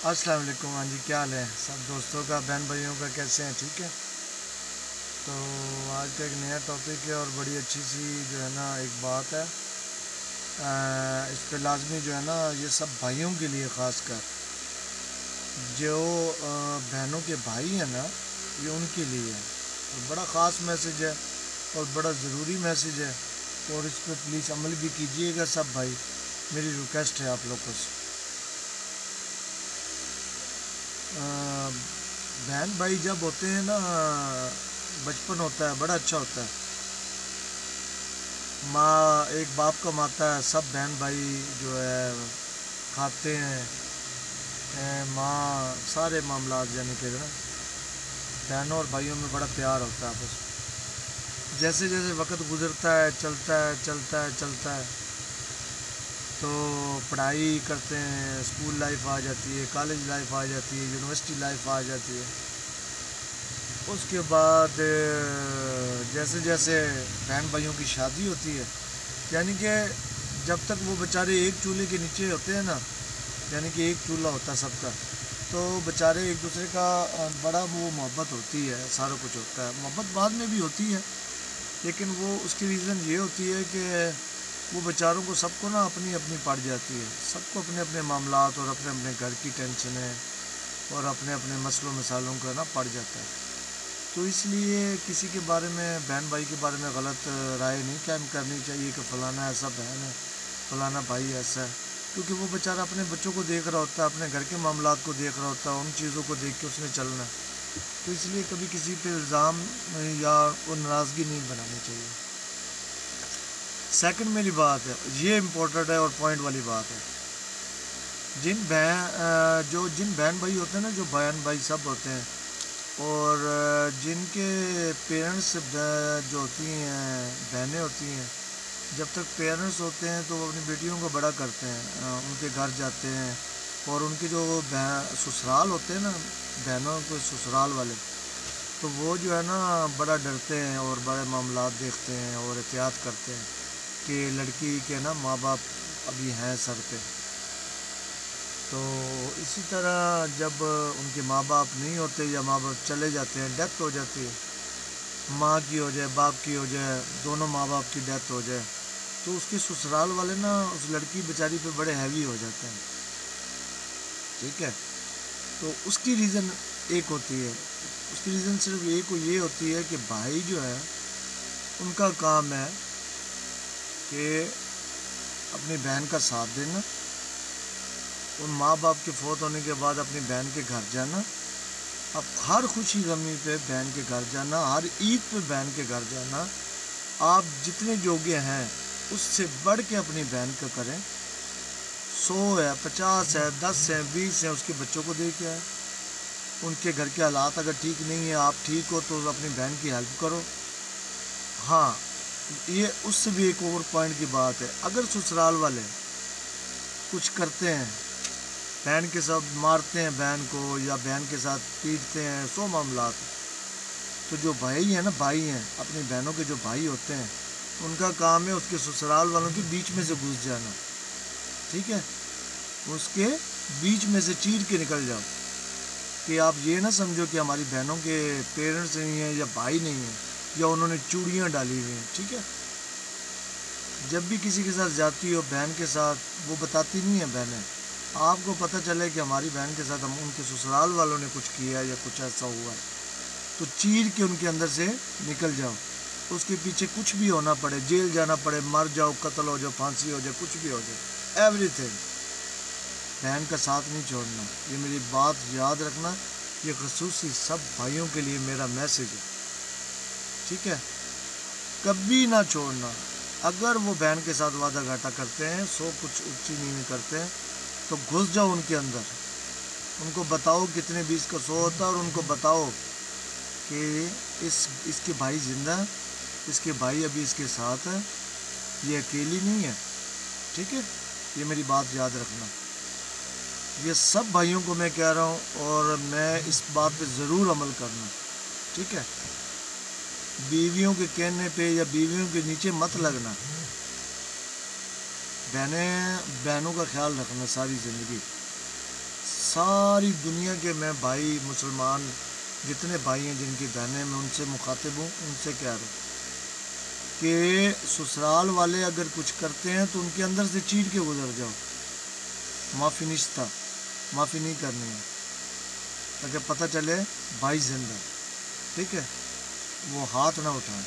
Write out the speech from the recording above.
السلام علیکم۔ ہاں جی، کیا حال ہے سب دوستوں کا، بہن بھائیوں کا، کیسے ہیں؟ ٹھیک ہے۔ تو آج کا ایک نیا ٹاپک ہے اور بڑی اچھی سی جو ہے نا ایک بات ہے، اس پہ لازمی جو ہے نا یہ سب بھائیوں کے لیے، خاص کر جو بہنوں کے بھائی ہیں نا، یہ ان کے لیے ہے اور بڑا خاص میسج ہے اور بڑا ضروری میسج ہے، اور اس پہ پلیز عمل بھی کیجیے گا سب بھائی، میری ریکویسٹ ہے آپ لوگوں سے۔ بہن بھائی جب ہوتے ہیں نا، بچپن ہوتا ہے، بڑا اچھا ہوتا ہے، ماں ایک باپ کماتا ہے، سب بہن بھائی جو ہے کھاتے ہیں، ماں سارے معاملات، یعنی کہ بہنوں اور بھائیوں میں بڑا پیار ہوتا ہے آپس میں۔ جیسے جیسے وقت گزرتا ہے، چلتا ہے تو پڑھائی کرتے ہیں، اسکول لائف آ جاتی ہے، کالج لائف آ جاتی ہے، یونیورسٹی لائف آ جاتی ہے۔ اس کے بعد جیسے جیسے بہن بھائیوں کی شادی ہوتی ہے، یعنی کہ جب تک وہ بیچارے ایک چولہے کے نیچے ہوتے ہیں نا، یعنی کہ ایک چولہا ہوتا ہے سب کا، تو بیچارے ایک دوسرے کا بڑا وہ محبت ہوتی ہے، سارا کچھ ہوتا ہے، محبت بعد میں بھی ہوتی ہے، لیکن وہ اس کی ریزن یہ ہوتی ہے کہ وہ بیچاروں کو سب کو نا اپنی اپنی پڑ جاتی ہے، سب کو اپنے اپنے معاملات اور اپنے اپنے گھر کی ٹینشنیں اور اپنے اپنے مسئلوں مسائلوں کا نا پڑ جاتا ہے۔ تو اس لیے کسی کے بارے میں، بہن بھائی کے بارے میں غلط رائے نہیں قائم کرنی چاہیے کہ فلانا ایسا بہن ہے، فلانا بھائی ایسا ہے، کیونکہ وہ بیچارہ اپنے بچوں کو دیکھ رہا ہوتا ہے، اپنے گھر کے معاملات کو دیکھ رہا ہوتا ہے، ان چیزوں کو دیکھ کے اس نے چلنا ہے۔ تو اس لیے کبھی کسی پہ الزام یا ناراضگی نہیں بنانی چاہیے۔ سیکنڈ میری بات ہے، یہ امپورٹنٹ ہے اور پوائنٹ والی بات ہے، جن بہن بھائی ہوتے ہیں نا، جو بہن بھائی سب ہوتے ہیں، اور جن کے پیرنٹس جو ہوتی ہیں، بہنیں ہوتی ہیں، جب تک پیرنٹس ہوتے ہیں تو وہ اپنی بیٹیوں کو بڑا کرتے ہیں، ان کے گھر جاتے ہیں، اور ان کے جو سسرال ہوتے ہیں نا، بہنوں کے سسرال والے، تو وہ جو ہے نا بڑا ڈرتے ہیں اور بڑے معاملات دیکھتے ہیں اور احتیاط کرتے ہیں کہ لڑکی کے نا ماں باپ ابھی ہیں سر پہ۔ تو اسی طرح جب ان کے ماں باپ نہیں ہوتے یا ماں باپ چلے جاتے ہیں، ڈیتھ ہو جاتی ہے، ماں کی ہو جائے، باپ کی ہو جائے، دونوں ماں باپ کی ڈیتھ ہو جائے، تو اس کے سسرال والے نا اس لڑکی بیچاری پہ بڑے ہیوی ہو جاتے ہیں، ٹھیک ہے۔ تو اس کی ریزن ایک ہوتی ہے، اس کی ریزن صرف ایک یہ ہوتی ہے کہ بھائی جو ہے ان کا کام ہے کہ اپنی بہن کا ساتھ دینا، ان ماں باپ کے فوت ہونے کے بعد اپنی بہن کے گھر جانا، اب ہر خوشی غمی پہ بہن کے گھر جانا، ہر عید پہ بہن کے گھر جانا، آپ جتنے جوگے ہیں اس سے بڑھ کے اپنی بہن کا کریں، 100 ہے، 50 ہے، 10 ہیں، 20 ہیں، اس کے بچوں کو دے کے آئیں، ان کے گھر کے حالات اگر ٹھیک نہیں ہیں، آپ ٹھیک ہو تو اپنی بہن کی ہیلپ کرو۔ ہاں، یہ اس سے بھی ایک اور پوائنٹ کی بات ہے، اگر سسرال والے کچھ کرتے ہیں، بہن کے ساتھ مارتے ہیں بہن کو، یا بہن کے ساتھ پیٹتے ہیں، 100 معاملات، تو جو بھائی ہیں نا، بھائی ہیں اپنی بہنوں کے، جو بھائی ہوتے ہیں، ان کا کام ہے اس کے سسرال والوں کے بیچ میں سے گھس جانا، ٹھیک ہے، اس کے بیچ میں سے چیر کے نکل جاؤ، کہ آپ یہ نہ سمجھو کہ ہماری بہنوں کے پیرنٹس نہیں ہیں یا بھائی نہیں ہیں یا انہوں نے چوڑیاں ڈالی ہوئی ہیں، ٹھیک ہے۔ جب بھی کسی کے ساتھ جاتی ہو بہن کے ساتھ، وہ بتاتی نہیں ہیں بہنیں، آپ کو پتہ چلے کہ ہماری بہن کے ساتھ ان کے سسرال والوں نے کچھ کیا یا کچھ ایسا ہوا ہے، تو چیر کے ان کے اندر سے نکل جاؤ، اس کے پیچھے کچھ بھی ہونا پڑے، جیل جانا پڑے، مر جاؤ، قتل ہو جاؤ، پھانسی ہو جائے، کچھ بھی ہو جائے، ایوری تھنگ، بہن کا ساتھ نہیں چھوڑنا۔ یہ میری بات یاد رکھنا، یہ خصوصی سب بھائیوں کے لیے میرا میسج ہے، ٹھیک ہے، کبھی نہ چھوڑنا۔ اگر وہ بہن کے ساتھ وعدہ گھاٹا کرتے ہیں، کچھ اونچی نیوی کرتے ہیں، تو گھس جاؤ ان کے اندر، ان کو بتاؤ کتنے 20 کا 100 ہوتا ہے، اور ان کو بتاؤ کہ اس کے بھائی زندہ ہیں، اس کے بھائی ابھی اس کے ساتھ ہیں، یہ اکیلی نہیں ہے، ٹھیک ہے، یہ میری بات یاد رکھنا۔ یہ سب بھائیوں کو میں کہہ رہا ہوں، اور میں اس بات پہ ضرور عمل کرنا، ٹھیک ہے، بیویوں کے کہنے پہ یا بیویوں کے نیچے مت لگنا، بہنوں کا خیال رکھنا ساری زندگی، ساری دنیا کے میں بھائی مسلمان جتنے بھائی ہیں جن کی بہنیں، میں ان سے مخاطب ہوں، ان سے کہہ رہا ہوں کہ سسرال والے اگر کچھ کرتے ہیں تو ان کے اندر سے چیٹ کے گزر جاؤ، معافی نشتہ، معافی نہیں کرنی ہے، تاکہ پتہ چلے بھائی زندہ، ٹھیک ہے، وہ ہاتھ نہ اٹھائیں۔